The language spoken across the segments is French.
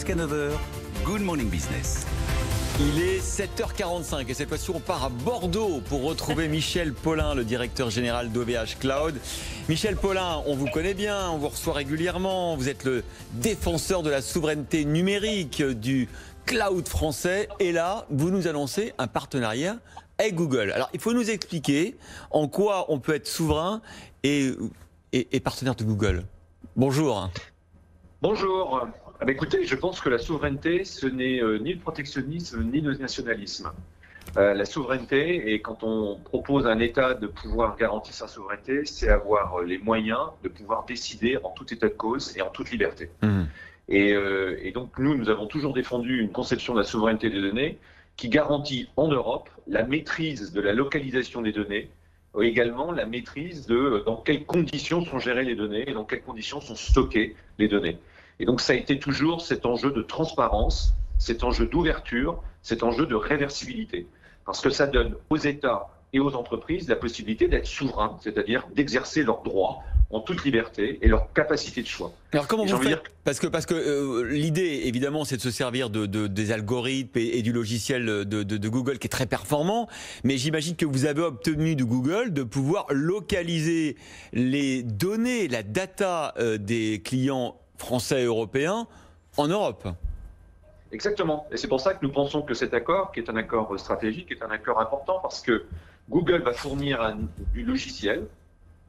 Jusqu'à 9h, Good Morning Business. Il est 7h45 et cette fois-ci on part à Bordeaux pour retrouver Michel Paulin, le directeur général d'OVH Cloud. Michel Paulin, on vous connaît bien, on vous reçoit régulièrement, vous êtes le défenseur de la souveraineté numérique du cloud français et là, vous nous annoncez un partenariat avec Google. Alors il faut nous expliquer en quoi on peut être souverain et partenaire de Google. Bonjour. Bonjour. Écoutez, je pense que la souveraineté, ce n'est ni le protectionnisme, ni le nationalisme. La souveraineté, et quand on propose à un État de pouvoir garantir sa souveraineté, c'est avoir les moyens de pouvoir décider en tout état de cause et en toute liberté. Et donc nous avons toujours défendu une conception de la souveraineté des données qui garantit en Europe la maîtrise de la localisation des données, également la maîtrise de dans quelles conditions sont gérées les données et dans quelles conditions sont stockées les données. Et donc ça a été toujours cet enjeu de transparence, cet enjeu d'ouverture, cet enjeu de réversibilité. Parce que ça donne aux États et aux entreprises la possibilité d'être souverains, c'est-à-dire d'exercer leurs droits en toute liberté et leur capacité de choix. Alors comment vous faites ? Parce que l'idée, évidemment, c'est de se servir des algorithmes et du logiciel de Google qui est très performant, mais j'imagine que vous avez obtenu de Google de pouvoir localiser les données, la data des clients français et européens en Europe. Exactement. Et c'est pour ça que nous pensons que cet accord, qui est un accord stratégique, est un accord important parce que Google va fournir du logiciel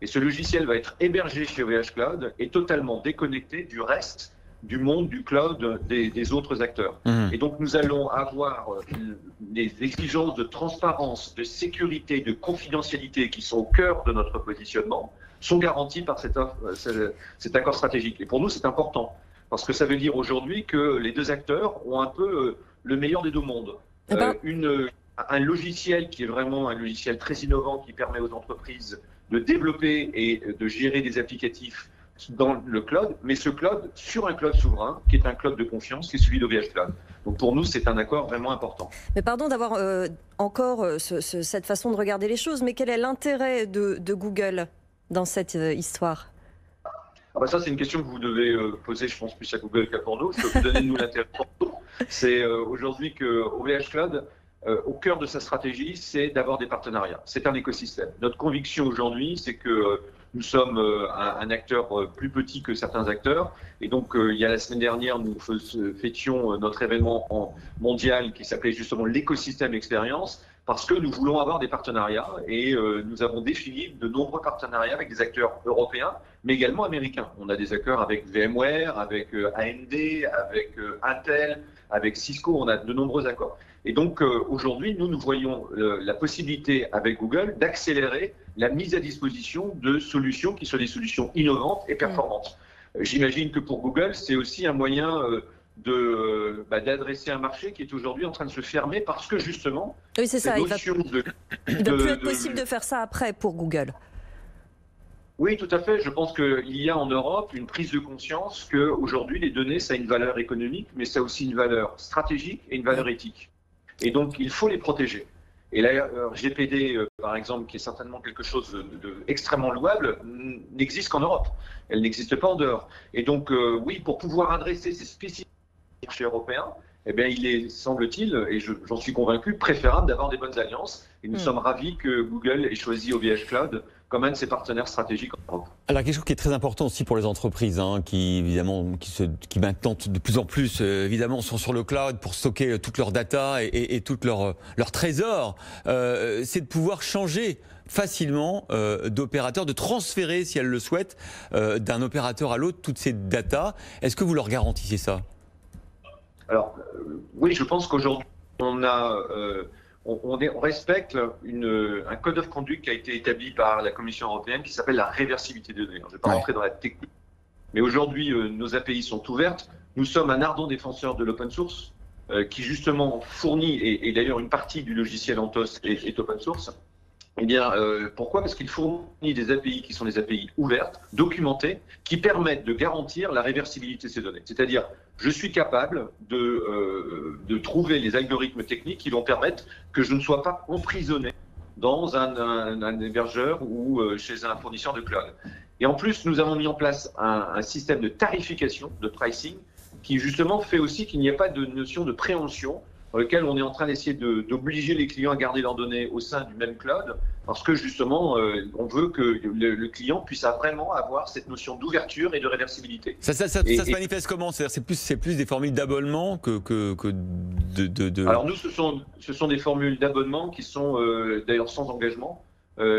et ce logiciel va être hébergé chez OVH Cloud et totalement déconnecté du reste du monde du cloud des autres acteurs. Et donc nous allons avoir des exigences de transparence, de sécurité, de confidentialité qui sont au cœur de notre positionnement, sont garanties par cet accord stratégique. Et pour nous, c'est important, parce que ça veut dire aujourd'hui que les deux acteurs ont un peu le meilleur des deux mondes. Un logiciel qui est vraiment un logiciel très innovant qui permet aux entreprises de développer et de gérer des applicatifs dans le cloud, mais ce cloud sur un cloud souverain, qui est un cloud de confiance, qui est celui d'OVH Cloud. Donc pour nous, c'est un accord vraiment important. Mais pardon d'avoir encore cette façon de regarder les choses, mais quel est l'intérêt de Google dans cette histoire ? Ça, c'est une question que vous devez poser, je pense, plus à Google qu'à pour nous. Je peux vous donner, nous, l'intérêt pour nous. C'est aujourd'hui que OVH Cloud, au cœur de sa stratégie, c'est d'avoir des partenariats. C'est un écosystème. Notre conviction aujourd'hui, c'est que nous sommes un acteur plus petit que certains acteurs. Et donc, il y a la semaine dernière, nous fêtions notre événement mondial qui s'appelait justement l'écosystème expérience, parce que nous voulons avoir des partenariats. Et nous avons défini de nombreux partenariats avec des acteurs européens, mais également américains. On a des accords avec VMware, avec AMD, avec Intel, avec Cisco. On a de nombreux accords. Et donc, aujourd'hui, nous voyons la possibilité avec Google d'accélérer la mise à disposition de solutions qui sont des solutions innovantes et performantes. J'imagine que pour Google, c'est aussi un moyen d'adresser un marché qui est aujourd'hui en train de se fermer parce que justement, oui, c'est ça. Il va plus être possible de faire ça après pour Google. Oui, tout à fait. Je pense qu'il y a en Europe une prise de conscience qu'aujourd'hui, les données, ça a une valeur économique, mais ça a aussi une valeur stratégique et une valeur éthique. Et donc, il faut les protéger. Et la RGPD, par exemple, qui est certainement quelque chose d'extrêmement louable, n'existe qu'en Europe. Elle n'existe pas en dehors. Et donc, oui, pour pouvoir adresser ces spécificités du marché européen, eh bien, il est, semble-t-il, et j'en suis convaincu, préférable d'avoir des bonnes alliances. Et nous sommes ravis que Google ait choisi OVH Cloud comme un de ses partenaires stratégiques en Europe. Alors, quelque chose qui est très important aussi pour les entreprises, qui maintenant de plus en plus, évidemment, sont sur le cloud pour stocker toute leur data et tout leur trésor, c'est de pouvoir changer facilement d'opérateur, de transférer, si elles le souhaitent, d'un opérateur à l'autre toutes ces datas. Est-ce que vous leur garantissez ça ? Alors, oui, je pense qu'aujourd'hui, on respecte un code of conduct qui a été établi par la Commission européenne qui s'appelle la réversibilité des données. Je ne vais pas rentrer dans la technique, mais aujourd'hui, nos API sont ouvertes. Nous sommes un ardent défenseur de l'open source qui justement fournit, et d'ailleurs une partie du logiciel Anthos est open source. Eh bien, pourquoi ? Parce qu'il fournit des API qui sont des API ouvertes, documentées, qui permettent de garantir la réversibilité de ces données. C'est-à-dire, je suis capable de trouver les algorithmes techniques qui vont permettre que je ne sois pas emprisonné dans un hébergeur ou chez un fournisseur de cloud. Et en plus, nous avons mis en place un système de tarification, de pricing, qui justement fait aussi qu'il n'y a pas de notion de préemption, dans lequel on est en train d'essayer d'obliger les clients à garder leurs données au sein du même cloud, parce que justement, on veut que le client puisse vraiment avoir cette notion d'ouverture et de réversibilité. Ça se manifeste comment? C'est plus des formules d'abonnement que de... Alors nous, ce sont des formules d'abonnement qui sont d'ailleurs sans engagement,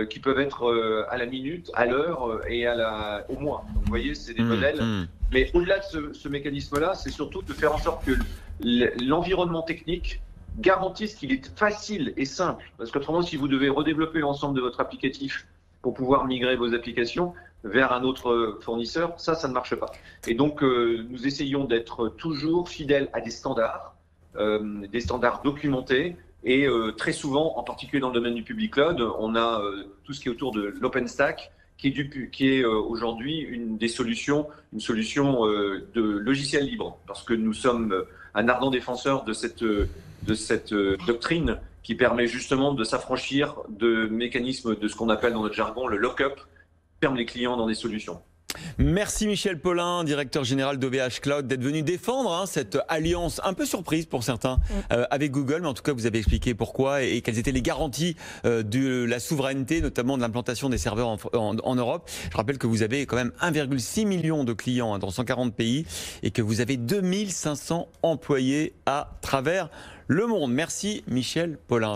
qui peuvent être à la minute, à l'heure et au mois. Donc, vous voyez, c'est des modèles. Mais au-delà de ce mécanisme-là, c'est surtout de faire en sorte que l'environnement technique garantisse qu'il est facile et simple. Parce qu'autrement, si vous devez redévelopper l'ensemble de votre applicatif pour pouvoir migrer vos applications vers un autre fournisseur, ça ne marche pas. Et donc, nous essayons d'être toujours fidèles à des standards documentés. Et très souvent, en particulier dans le domaine du public cloud, on a tout ce qui est autour de l'OpenStack, qui est aujourd'hui une solution de logiciel libre, parce que nous sommes un ardent défenseur de cette doctrine qui permet justement de s'affranchir de mécanismes de ce qu'on appelle dans notre jargon le lock-up, qui ferme les clients dans des solutions. Merci Michel Paulin, directeur général d'OVH Cloud, d'être venu défendre cette alliance un peu surprise pour certains avec Google, mais en tout cas vous avez expliqué pourquoi et quelles étaient les garanties de la souveraineté, notamment de l'implantation des serveurs en Europe. Je rappelle que vous avez quand même 1,6 million de clients dans 140 pays et que vous avez 2500 employés à travers le monde. Merci Michel Paulin.